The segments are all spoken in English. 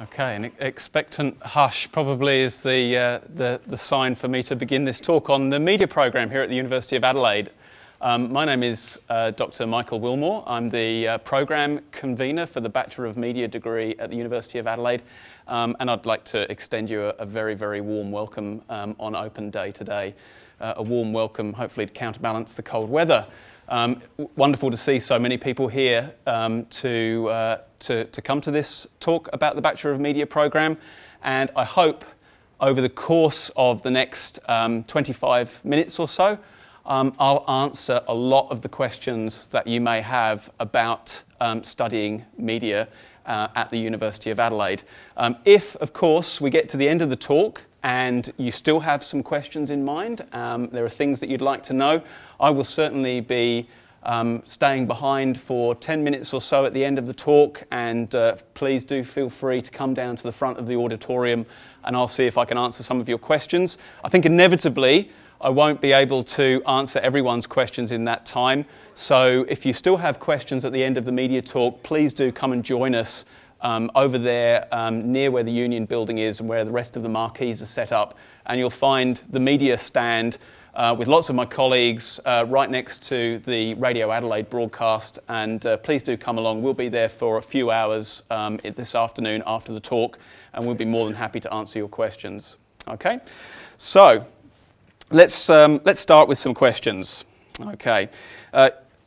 Okay, an expectant hush probably is the sign for me to begin this talk on the media program here at the University of Adelaide. My name is Dr. Michael Wilmore. I'm the program convener for the Bachelor of Media degree at the University of Adelaide, and I'd like to extend you a very, very warm welcome on Open Day today. A warm welcome, hopefully to counterbalance the cold weather. Wonderful to see so many people here to come to this talk about the Bachelor of Media program, and I hope over the course of the next 25 minutes or so I'll answer a lot of the questions that you may have about studying media at the University of Adelaide. If, of course, we get to the end of the talk and you still have some questions in mind, there are things that you'd like to know, I will certainly be staying behind for 10 minutes or so at the end of the talk, and please do feel free to come down to the front of the auditorium and I'll see if I can answer some of your questions. I think inevitably I won't be able to answer everyone's questions in that time, so if you still have questions at the end of the media talk, please do come and join us over there near where the Union building is and where the rest of the marquees are set up, and you'll find the media stand with lots of my colleagues right next to the Radio Adelaide broadcast, and please do come along. We'll be there for a few hours this afternoon after the talk, and we'll be more than happy to answer your questions. Okay, so let's start with some questions. Okay.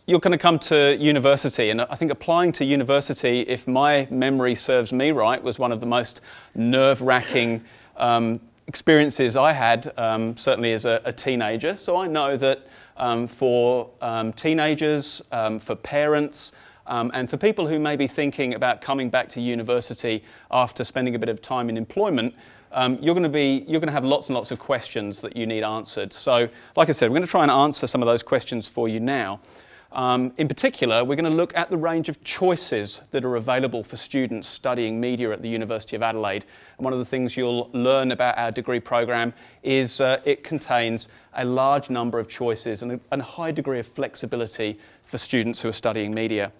You're going to come to university, and I think applying to university, if my memory serves me right, was one of the most nerve-wracking experiences I had, certainly as a teenager. So I know that for teenagers, for parents, and for people who may be thinking about coming back to university after spending a bit of time in employment, you're going to have lots and lots of questions that you need answered. So, like I said, we're going to try and answer some of those questions for you now. In particular, we're going to look at the range of choices that are available for students studying media at the University of Adelaide. And one of the things you'll learn about our degree program is it contains a large number of choices and a high degree of flexibility for students who are studying media.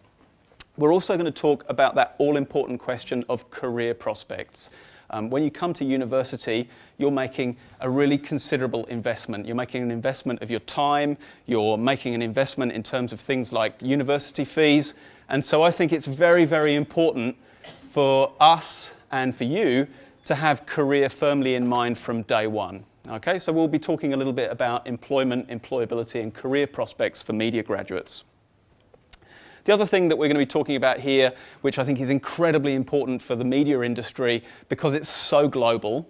We're also going to talk about that all-important question of career prospects. When you come to university, you're making a really considerable investment. You're making an investment of your time, you're making an investment in terms of things like university fees, and so I think it's very, very important for us and for you to have career firmly in mind from day one. Okay, so we'll be talking a little bit about employment, employability and career prospects for media graduates. The other thing that we're going to be talking about here, which I think is incredibly important for the media industry because it's so global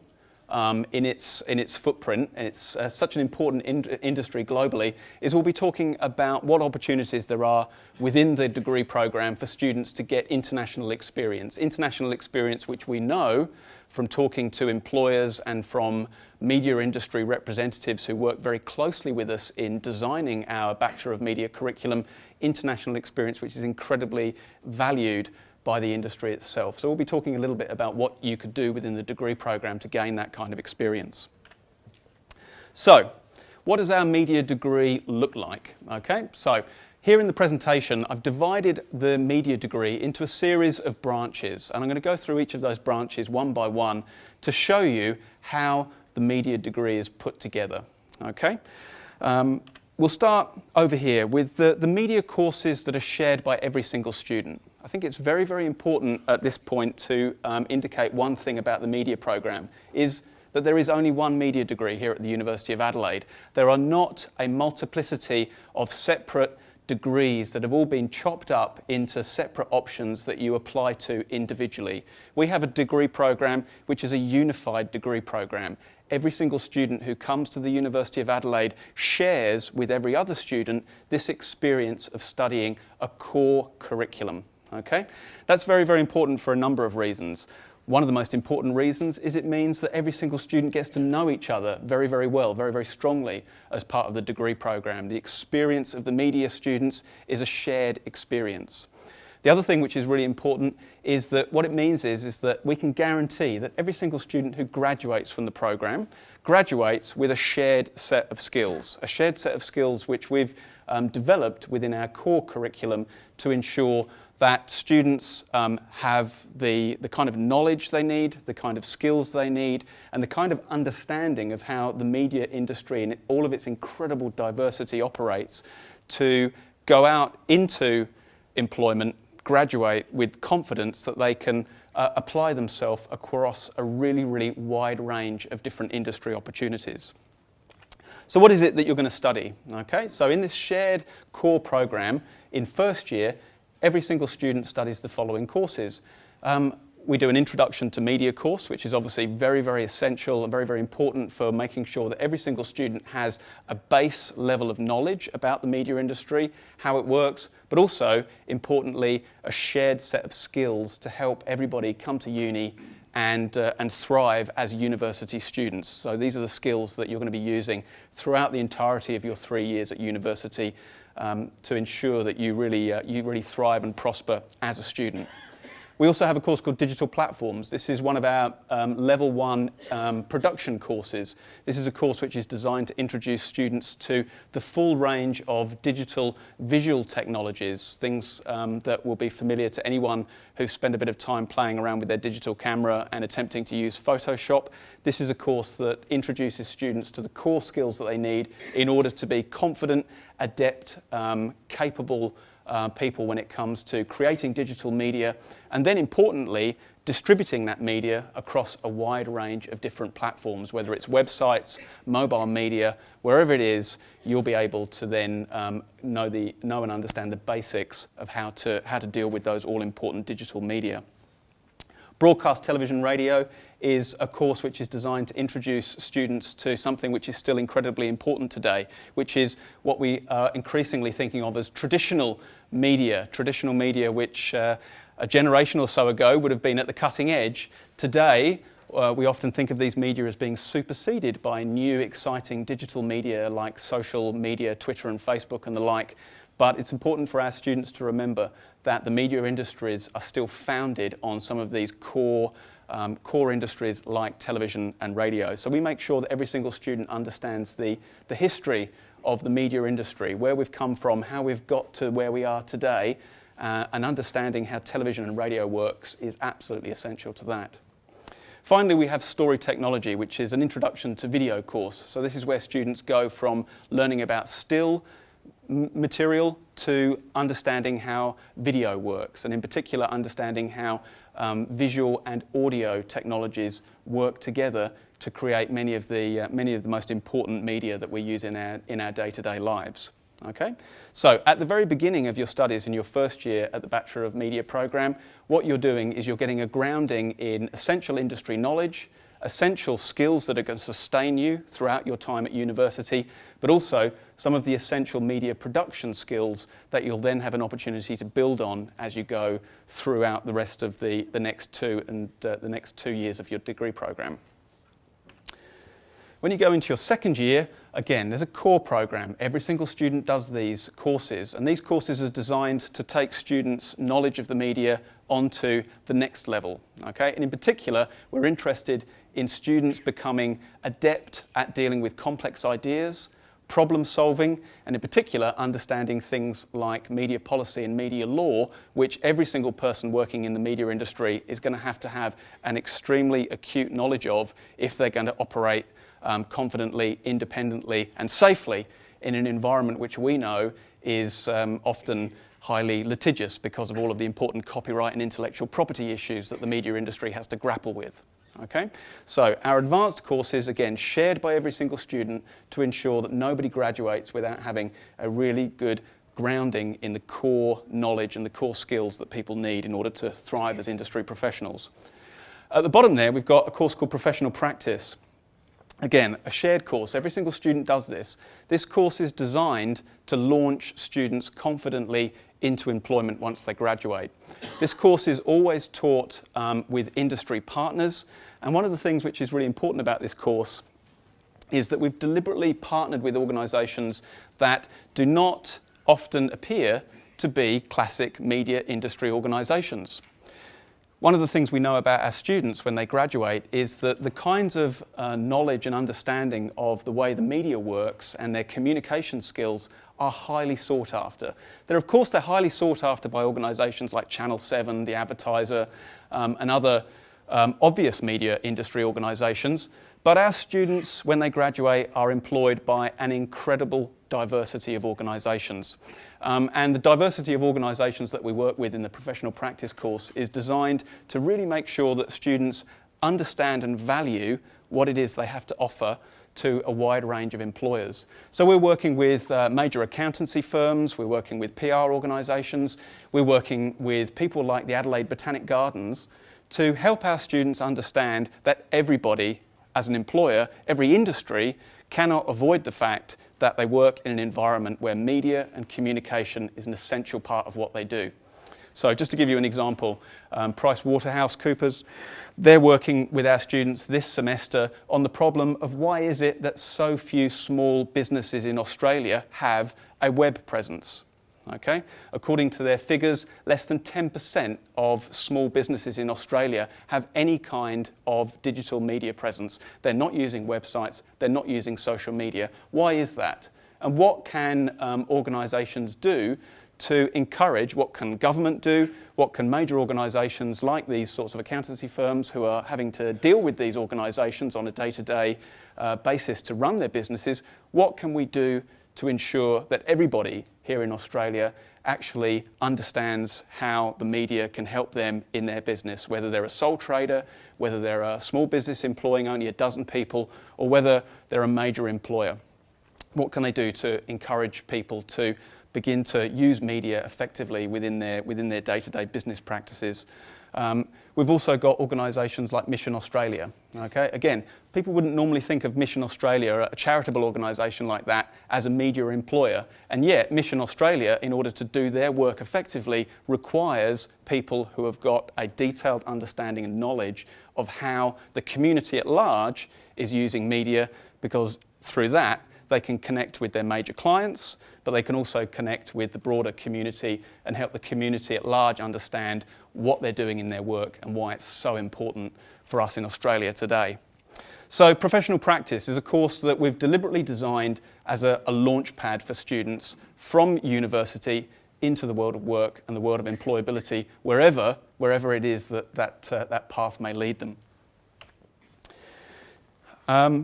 in its footprint, and it's such an important industry globally, is we'll be talking about what opportunities there are within the degree program for students to get international experience. International experience which we know from talking to employers and from media industry representatives who work very closely with us in designing our Bachelor of Media curriculum, international experience which is incredibly valued by the industry itself. So we'll be talking a little bit about what you could do within the degree program to gain that kind of experience. So, what does our media degree look like? Okay, so here in the presentation I've divided the media degree into a series of branches, and I'm going to go through each of those branches one by one to show you how the media degree is put together. Okay. We'll start over here with the media courses that are shared by every single student. I think it's very, very important at this point to indicate one thing about the media program, is that there is only one media degree here at the University of Adelaide. There are not a multiplicity of separate degrees that have all been chopped up into separate options that you apply to individually. We have a degree program which is a unified degree program. Every single student who comes to the University of Adelaide shares with every other student this experience of studying a core curriculum. Okay? That's very, very important for a number of reasons. One of the most important reasons is it means that every single student gets to know each other very, very well, very, very strongly as part of the degree program. The experience of the media students is a shared experience. The other thing which is really important is that what it means is that we can guarantee that every single student who graduates from the program graduates with a shared set of skills which we've developed within our core curriculum to ensure that students have the kind of knowledge they need, the kind of skills they need, and the kind of understanding of how the media industry and all of its incredible diversity operates to go out into employment, graduate with confidence that they can apply themselves across a really, really wide range of different industry opportunities. So what is it that you're going to study? Okay, so in this shared core program, in first year, every single student studies the following courses. We do an introduction to media course, which is obviously very, very essential and very, very important for making sure that every single student has a base level of knowledge about the media industry, how it works, but also, importantly, a shared set of skills to help everybody come to uni and thrive as university students. So these are the skills that you're going to be using throughout the entirety of your 3 years at university to ensure that you really thrive and prosper as a student. We also have a course called Digital Platforms. This is one of our level 1 production courses. This is a course which is designed to introduce students to the full range of digital visual technologies, things that will be familiar to anyone who's spent a bit of time playing around with their digital camera and attempting to use Photoshop. This is a course that introduces students to the core skills that they need in order to be confident, adept, capable people when it comes to creating digital media and then importantly distributing that media across a wide range of different platforms, whether it's websites, mobile media, wherever it is, you'll be able to then know and understand the basics of how to deal with those all-important digital media. Broadcast television radio is a course which is designed to introduce students to something which is still incredibly important today, which is what we are increasingly thinking of as traditional media which a generation or so ago would have been at the cutting edge. Today, we often think of these media as being superseded by new exciting digital media like social media, Twitter and Facebook and the like. But it's important for our students to remember that the media industries are still founded on some of these core industries like television and radio. So we make sure that every single student understands the history of the media industry, where we've come from, how we've got to where we are today, and understanding how television and radio works is absolutely essential to that. Finally, we have Story Technology, which is an introduction to video course. So this is where students go from learning about still material to understanding how video works, and in particular understanding how visual and audio technologies work together to create many of the most important media that we use in our day-to-day lives. Okay? So at the very beginning of your studies in your first year at the Bachelor of Media program, what you're doing is you're getting a grounding in essential industry knowledge, essential skills that are going to sustain you throughout your time at university, but also some of the essential media production skills that you'll then have an opportunity to build on as you go throughout the rest of the next 2 years of your degree program. When you go into your second year, again, there's a core program. Every single student does these courses, and these courses are designed to take students' knowledge of the media onto the next level. Okay? And in particular, we're interested in students becoming adept at dealing with complex ideas, problem solving, and in particular, understanding things like media policy and media law, which every single person working in the media industry is going to have an extremely acute knowledge of if they're going to operate confidently, independently, and safely in an environment which we know is often highly litigious because of all of the important copyright and intellectual property issues that the media industry has to grapple with. Okay? So our advanced courses, again, shared by every single student to ensure that nobody graduates without having a really good grounding in the core knowledge and the core skills that people need in order to thrive as industry professionals. At the bottom there, we've got a course called Professional Practice. Again, a shared course. Every single student does this. This course is designed to launch students confidently into employment once they graduate. This course is always taught with industry partners, and one of the things which is really important about this course is that we've deliberately partnered with organisations that do not often appear to be classic media industry organisations. One of the things we know about our students when they graduate is that the kinds of knowledge and understanding of the way the media works and their communication skills are highly sought after. Of course, they're highly sought after by organisations like Channel 7, The Advertiser, and other obvious media industry organisations. But our students, when they graduate, are employed by an incredible diversity of organisations. And the diversity of organisations that we work with in the professional practice course is designed to really make sure that students understand and value what it is they have to offer to a wide range of employers. So we're working with major accountancy firms, we're working with PR organisations, we're working with people like the Adelaide Botanic Gardens to help our students understand that everybody, as an employer, every industry, cannot avoid the fact that they work in an environment where media and communication is an essential part of what they do. So just to give you an example, PricewaterhouseCoopers, they're working with our students this semester on the problem of why is it that so few small businesses in Australia have a web presence. Okay? According to their figures, less than 10% of small businesses in Australia have any kind of digital media presence. They're not using websites, they're not using social media. Why is that? And what can organisations do to encourage, what can government do, what can major organisations like these sorts of accountancy firms who are having to deal with these organisations on a day-to-day basis to run their businesses, what can we do to ensure that everybody here in Australia actually understands how the media can help them in their business, whether they're a sole trader, whether they're a small business employing only a dozen people, or whether they're a major employer. What can they do to encourage people to begin to use media effectively within their day-to-day business practices? We've also got organisations like Mission Australia. Okay? Again, people wouldn't normally think of Mission Australia, a charitable organisation like that, as a media employer. And yet, Mission Australia, in order to do their work effectively, requires people who have got a detailed understanding and knowledge of how the community at large is using media, because through that, they can connect with their major clients, but they can also connect with the broader community and help the community at large understand what they're doing in their work and why it's so important for us in Australia today. So professional practice is a course that we've deliberately designed as a launch pad for students from university into the world of work and the world of employability, wherever it is that path may lead them.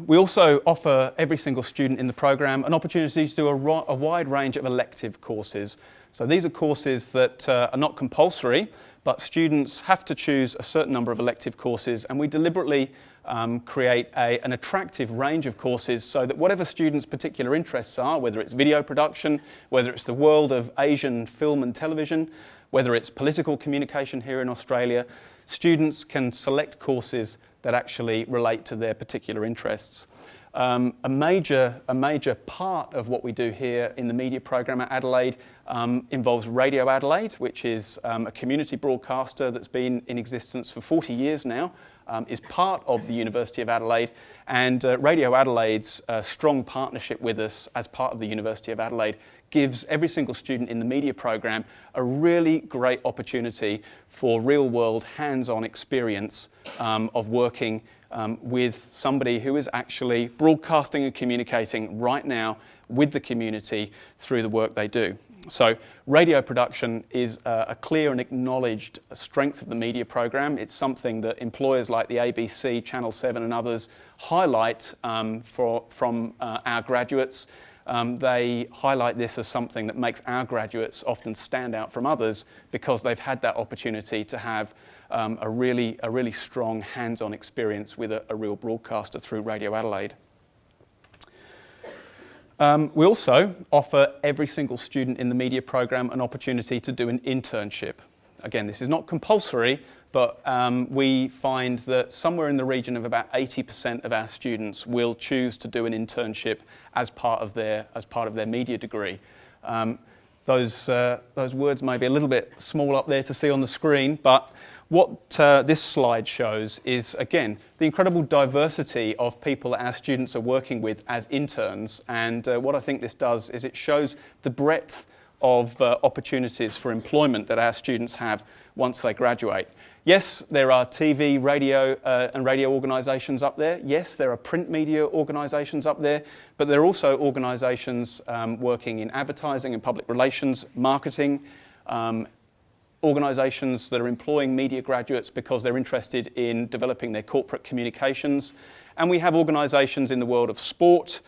We also offer every single student in the program an opportunity to do a wide range of elective courses. So these are courses that are not compulsory, but students have to choose a certain number of elective courses, and we deliberately create an attractive range of courses so that whatever students' particular interests are, whether it's video production, whether it's the world of Asian film and television, whether it's political communication here in Australia, students can select courses that actually relate to their particular interests. A major part of what we do here in the media program at Adelaide involves Radio Adelaide, which is a community broadcaster that's been in existence for 40 years now, is part of the University of Adelaide, and Radio Adelaide's strong partnership with us as part of the University of Adelaide gives every single student in the media program a really great opportunity for real-world hands-on experience of working with somebody who is actually broadcasting and communicating right now with the community through the work they do. So radio production is a clear and acknowledged strength of the media program. It's something that employers like the ABC, Channel 7 and others highlight from our graduates. They highlight this as something that makes our graduates often stand out from others because they've had that opportunity to have a really strong hands-on experience with a real broadcaster through Radio Adelaide. We also offer every single student in the media program an opportunity to do an internship. Again, this is not compulsory, but we find that somewhere in the region of about 80% of our students will choose to do an internship as part of their media degree. Those words may be a little bit small up there to see on the screen, but what this slide shows is, again, the incredible diversity of people that our students are working with as interns. And what I think this does is it shows the breadth of opportunities for employment that our students have once they graduate. Yes, there are TV, radio and radio organisations up there. Yes, there are print media organisations up there, but there are also organisations working in advertising and public relations, marketing, organisations that are employing media graduates because they're interested in developing their corporate communications. And we have organisations in the world of sport.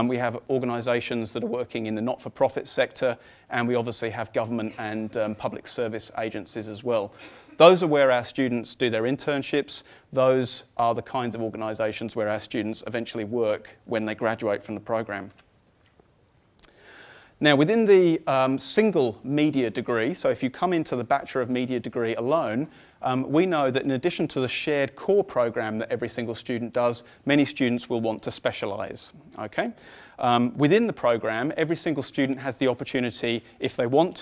We have organisations that are working in the not-for-profit sector, and we obviously have government and public service agencies as well. Those are where our students do their internships. Those are the kinds of organisations where our students eventually work when they graduate from the program. Now, within the single media degree, so if you come into the Bachelor of Media degree alone, we know that in addition to the shared core program that every single student does, many students will want to specialise. Okay? Within the program, every single student has the opportunity, if they want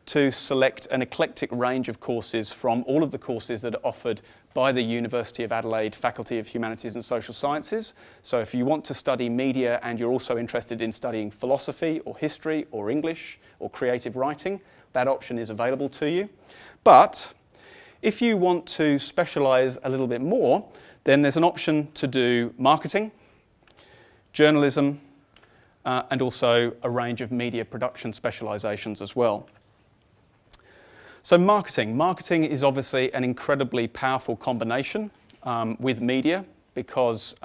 to select an eclectic range of courses from all of the courses that are offered by the University of Adelaide Faculty of Humanities and Social Sciences. So if you want to study media and you're also interested in studying philosophy or history or English or creative writing, that option is available to you. But if you want to specialise a little bit more, then there's an option to do marketing, journalism, and also a range of media production specialisations as well. So marketing. Marketing is obviously an incredibly powerful combination with media because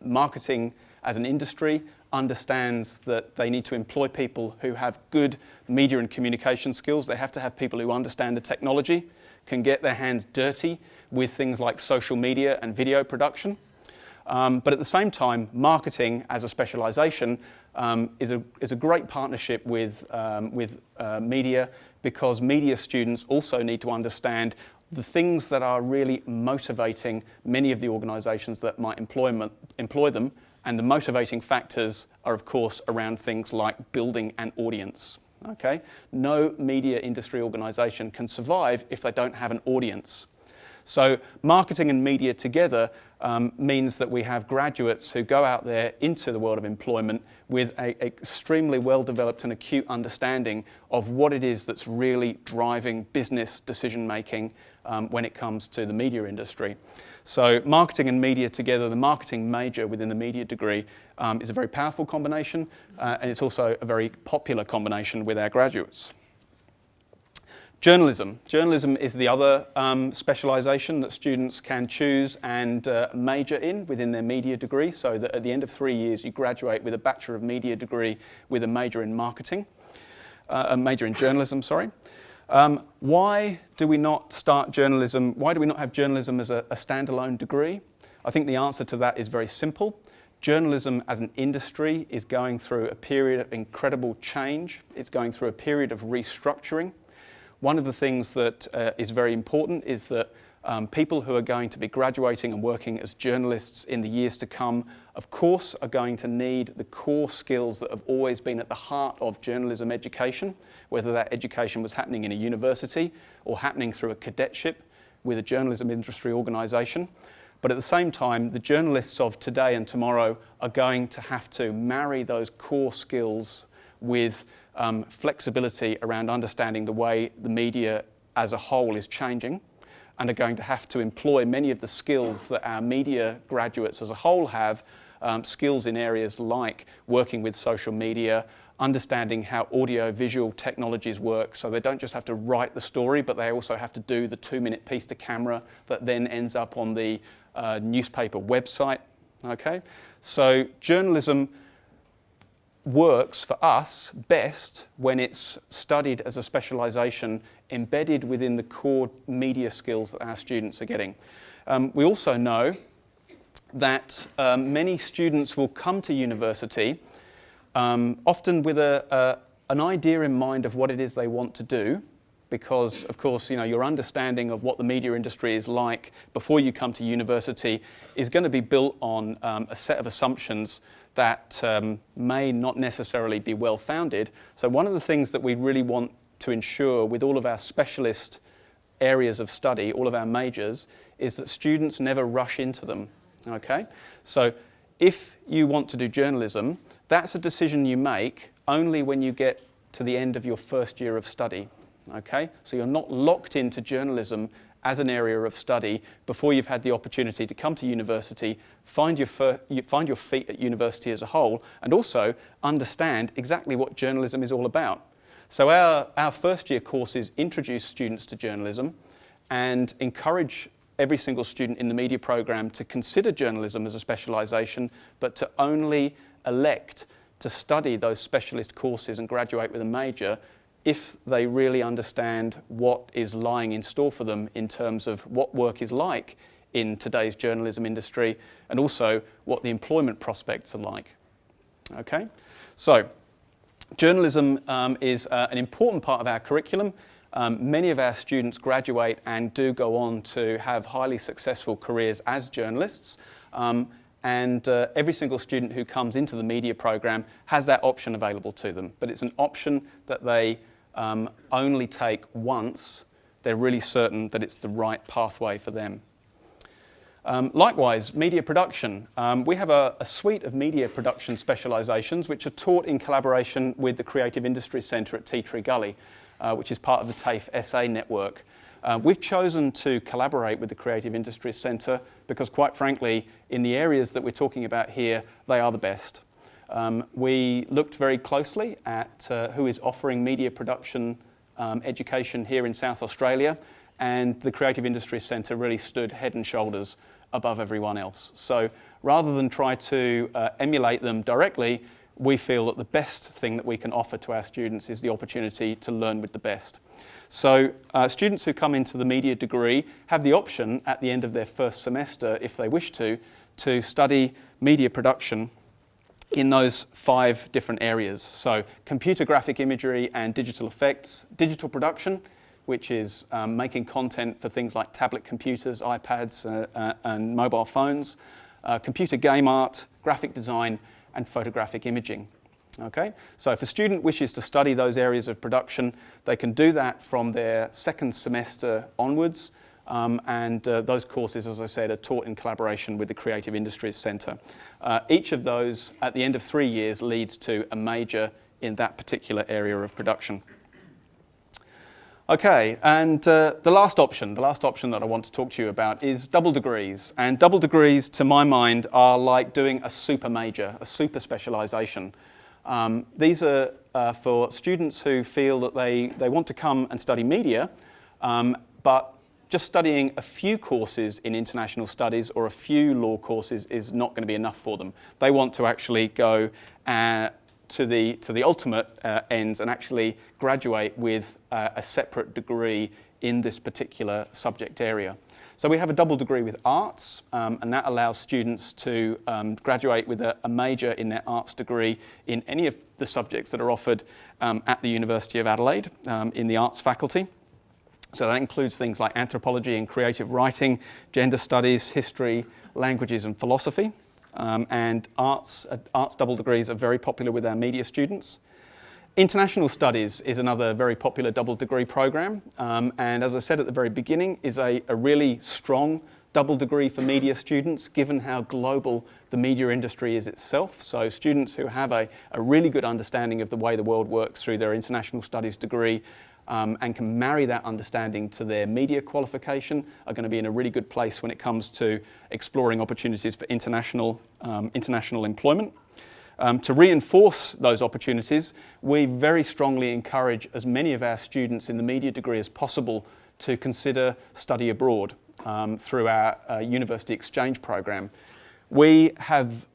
marketing as an industry understands that they need to employ people who have good media and communication skills. They have to have people who understand the technology, can get their hands dirty with things like social media and video production. But at the same time, marketing as a specialisation is a great partnership with media, because media students also need to understand the things that are really motivating many of the organisations that might employ them, and the motivating factors are, of course, around things like building an audience. Okay? No media industry organisation can survive if they don't have an audience. So marketing and media together means that we have graduates who go out there into the world of employment with an extremely well-developed and acute understanding of what it is that's really driving business decision-making when it comes to the media industry. So marketing and media together, the marketing major within the media degree, is a very powerful combination, and it's also a very popular combination with our graduates. Journalism. Journalism is the other specialisation that students can choose and major in within their media degree, so that at the end of 3 years you graduate with a Bachelor of Media degree with a major in marketing, a major in journalism, sorry. Why do we not start journalism? Why do we not have journalism as a standalone degree? I think the answer to that is very simple. Journalism as an industry is going through a period of incredible change. It's going through a period of restructuring. One of the things that is very important is that people who are going to be graduating and working as journalists in the years to come, of course, are going to need the core skills that have always been at the heart of journalism education, whether that education was happening in a university or happening through a cadetship with a journalism industry organisation. But at the same time, the journalists of today and tomorrow are going to have to marry those core skills with flexibility around understanding the way the media as a whole is changing, and are going to have to employ many of the skills that our media graduates as a whole have, skills in areas like working with social media, understanding how audio-visual technologies work, so they don't just have to write the story, but they also have to do the 2-minute piece to camera that then ends up on the newspaper website. Okay? So journalism works for us best when it's studied as a specialisation embedded within the core media skills that our students are getting. We also know that many students will come to university often with an idea in mind of what it is they want to do, because, of course, your understanding of what the media industry is like before you come to university is going to be built on a set of assumptions that may not necessarily be well-founded. So one of the things that we really want to ensure with all of our specialist areas of study, all of our majors, is that students never rush into them, okay? So if you want to do journalism, that's a decision you make only when you get to the end of your first year of study, okay? So you're not locked into journalism as an area of study before you've had the opportunity to come to university, find your feet at university as a whole, and also understand exactly what journalism is all about. So our first year courses introduce students to journalism and encourage every single student in the media program to consider journalism as a specialisation, but to only elect to study those specialist courses and graduate with a major if they really understand what is lying in store for them in terms of what work is like in today's journalism industry and also what the employment prospects are like. Okay, so journalism is an important part of our curriculum. Many of our students graduate and do go on to have highly successful careers as journalists. And every single student who comes into the media program has that option available to them. But it's an option that they only take once they're really certain that it's the right pathway for them. Likewise, media production. We have a suite of media production specialisations which are taught in collaboration with the Creative Industries Centre at Tea Tree Gully, which is part of the TAFE SA network. We've chosen to collaborate with the Creative Industries Centre because, quite frankly, in the areas that we're talking about here, they are the best. We looked very closely at who is offering media production education here in South Australia, and the Creative Industries Centre really stood head and shoulders above everyone else. So rather than try to emulate them directly, we feel that the best thing that we can offer to our students is the opportunity to learn with the best. So students who come into the media degree have the option at the end of their first semester, if they wish to study media production in those 5 different areas. So computer graphic imagery and digital effects, digital production, which is making content for things like tablet computers, iPads and mobile phones, computer game art, graphic design, and photographic imaging. Okay? So if a student wishes to study those areas of production, they can do that from their second semester onwards, and those courses, as I said, are taught in collaboration with the Creative Industries Centre. Each of those, at the end of 3 years, leads to a major in that particular area of production. Okay, and the last option that I want to talk to you about is double degrees. And double degrees, to my mind, are like doing a super major, a super specialisation. These are for students who feel that they want to come and study media, but just studying a few courses in international studies or a few law courses is not going to be enough for them. They want to actually go to the ultimate ends and actually graduate with a separate degree in this particular subject area. So we have a double degree with arts, and that allows students to graduate with a major in their arts degree in any of the subjects that are offered at the University of Adelaide in the arts faculty. So that includes things like anthropology and creative writing, gender studies, history, languages and philosophy. And arts double degrees are very popular with our media students. International Studies is another very popular double degree program, and as I said at the very beginning, is a really strong double degree for media students given how global the media industry is itself. So students who have a really good understanding of the way the world works through their International Studies degree and can marry that understanding to their media qualification are going to be in a really good place when it comes to exploring opportunities for international employment. To reinforce those opportunities, we very strongly encourage as many of our students in the media degree as possible to consider study abroad through our university exchange program. We have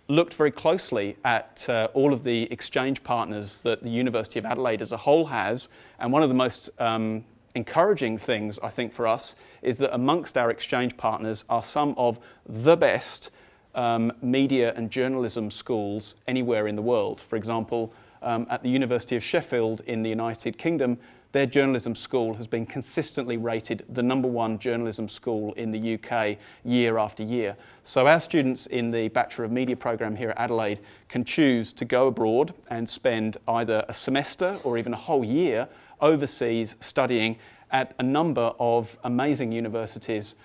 looked very closely at all of the exchange partners that the University of Adelaide as a whole has, and one of the most encouraging things I think for us is that amongst our exchange partners are some of the best media and journalism schools anywhere in the world. For example, at the University of Sheffield in the United Kingdom, their journalism school has been consistently rated the #1 journalism school in the UK year after year. So our students in the Bachelor of Media program here at Adelaide can choose to go abroad and spend either a semester or even a whole year overseas studying at a number of amazing universities,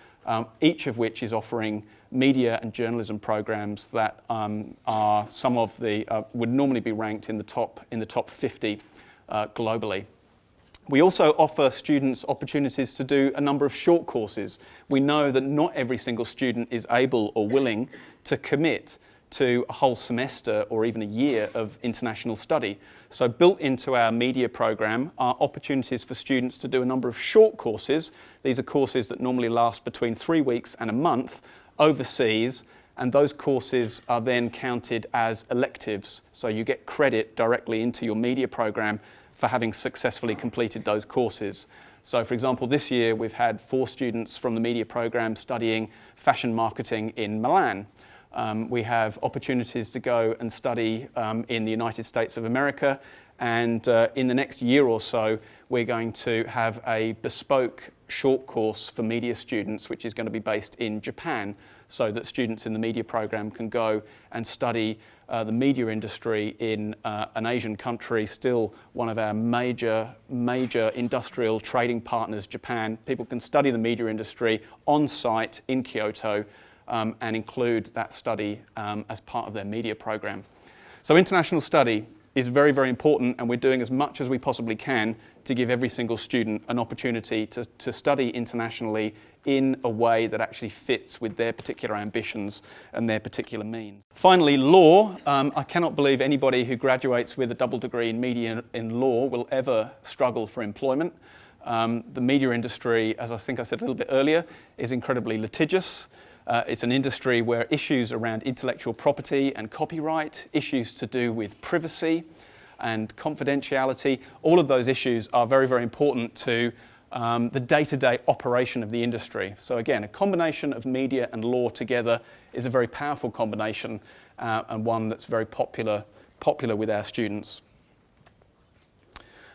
each of which is offering media and journalism programs that are some of the would normally be ranked in the top 50 globally. We also offer students opportunities to do a number of short courses. We know that not every single student is able or willing to commit to a whole semester or even a year of international study. So built into our media program are opportunities for students to do a number of short courses. These are courses that normally last between 3 weeks and a month overseas, and those courses are then counted as electives. So you get credit directly into your media program for having successfully completed those courses. So for example, this year we've had 4 students from the media program studying fashion marketing in Milan. We have opportunities to go and study in the United States of America, and in the next year or so we're going to have a bespoke short course for media students which is going to be based in Japan, so that students in the media program can go and study the media industry in an Asian country, still one of our major industrial trading partners, Japan. People can study the media industry on site in Kyoto and include that study as part of their media program. So international study is very, very important, and we're doing as much as we possibly can to give every single student an opportunity to study internationally in a way that actually fits with their particular ambitions and their particular means. Finally, law. I cannot believe anybody who graduates with a double degree in media in law will ever struggle for employment. The media industry, as I think I said a little bit earlier, is incredibly litigious. It's an industry where issues around intellectual property and copyright, issues to do with privacy and confidentiality, all of those issues are very, very important to the day-to-day operation of the industry. So again, a combination of media and law together is a very powerful combination and one that's very popular with our students.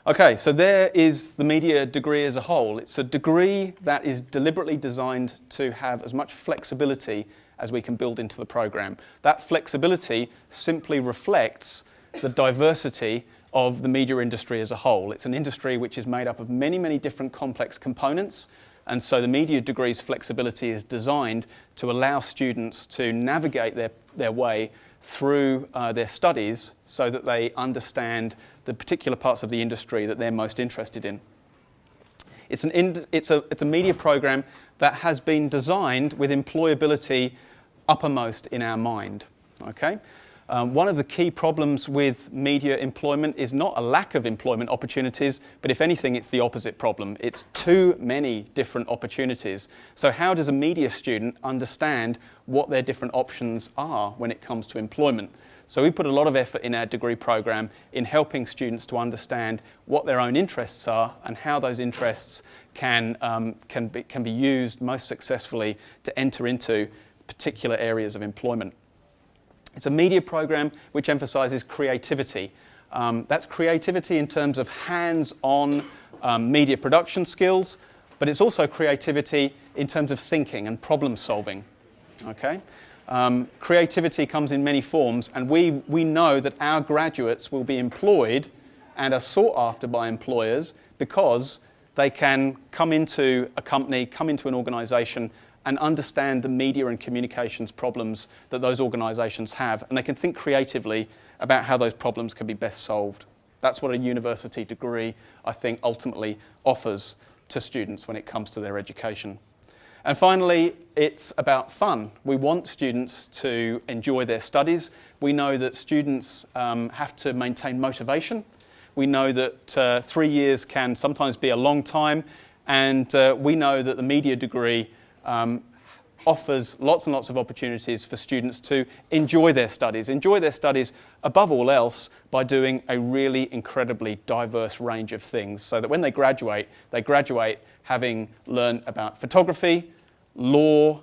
Okay, so there is the media degree as a whole. It's a degree that is deliberately designed to have as much flexibility as we can build into the program. That flexibility simply reflects the diversity of the media industry as a whole. It's an industry which is made up of many, many different complex components, and so the media degree's flexibility is designed to allow students to navigate their way through their studies so that they understand the particular parts of the industry that they're most interested in. It's a media program that has been designed with employability uppermost in our mind. Okay? One of the key problems with media employment is not a lack of employment opportunities, but if anything, it's the opposite problem. It's too many different opportunities. So how does a media student understand what their different options are when it comes to employment? So we put a lot of effort in our degree program in helping students to understand what their own interests are and how those interests can be used most successfully to enter into particular areas of employment. It's a media program which emphasises creativity. That's creativity in terms of hands-on media production skills, but it's also creativity in terms of thinking and problem solving. Okay? Creativity comes in many forms, and we know that our graduates will be employed and are sought after by employers because they can come into a company, come into an organisation and understand the media and communications problems that those organisations have, and they can think creatively about how those problems can be best solved. That's what a university degree, I think, ultimately offers to students when it comes to their education. And finally, it's about fun. We want students to enjoy their studies. We know that students have to maintain motivation. We know that 3 years can sometimes be a long time, and we know that the media degree offers lots and lots of opportunities for students to enjoy their studies above all else by doing a really incredibly diverse range of things, so that when they graduate having learned about photography, law,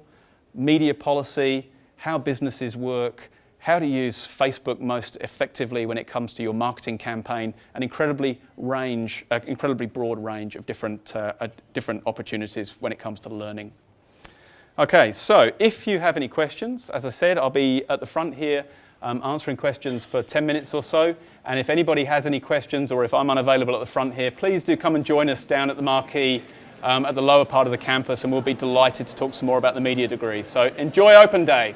media policy, how businesses work, how to use Facebook most effectively when it comes to your marketing campaign, an incredibly broad range of different opportunities when it comes to learning. Okay, so if you have any questions, as I said, I'll be at the front here answering questions for 10 minutes or so. And if anybody has any questions, or if I'm unavailable at the front here, please do come and join us down at the marquee at the lower part of the campus, and we'll be delighted to talk some more about the media degree. So enjoy Open Day.